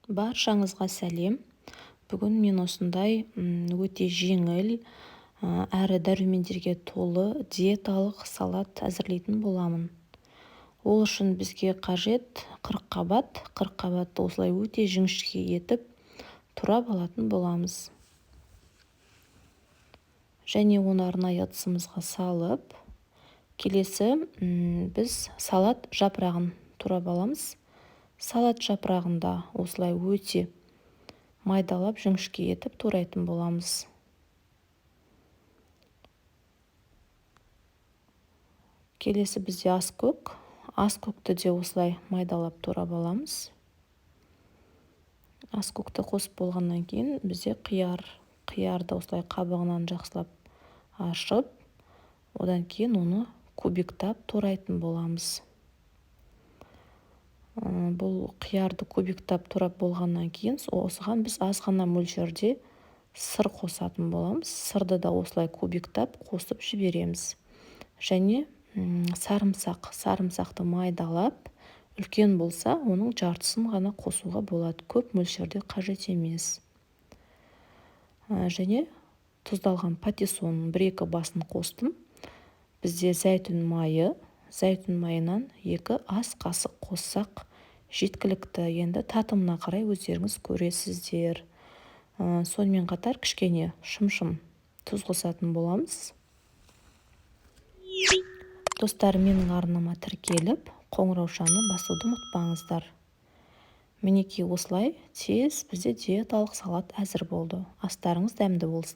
Баршаңызға сәлем. Бүгін мен осындай өте жеңіл әрі дәрумендерге толы диеталық салат әзірлейтін боламын. Ол үшін бізге қажет 40 қабат. 40 қабатты осылай өте жіңішке етіп турап алатын боламыз. Және оны арнайы ыдысымызға салып, келесі біз салат жапырағын турап аламыз. Салат жапырағында осылай өте майдалап жіңішке етіп турайтын боламыз. Келесі бізде аскөк. Аскөкті де осылай майдалап турап аламыз. Аскөкті қосып болғаннан кейін бізде қиярды осылай қабығынан жақсылап ашып, одан кейін оны кубиктап турайтын боламыз. Бұл қиярды кубиктап турап болғаннан кейін осыған біз аз ғана мөлшерде сыр қосатын боламыз. Сырды да осылай кубиктап қосып жібереміз. Және сарымсақты майдалап, үлкен болса, оның жартысын ғана қосуға болады. Көп мөлшерде қажет емес. Және тұздалған патиссонның 1-2 басын қостым. Бізде зәйтүн майынан 2 ас қасық қоссақ жеткілікті. Енді татымына қарай өздеріңіз көресіздер. Сонымен қатар кішкене шым тұз қосатын боламыз. Достар, менің арнама тіркеліп, қоңыраушаны басуды ұмытпаңыздар. Мінекей осылай тез бізде диеталық салат әзір болды. Астарыңыз дәмді болсын.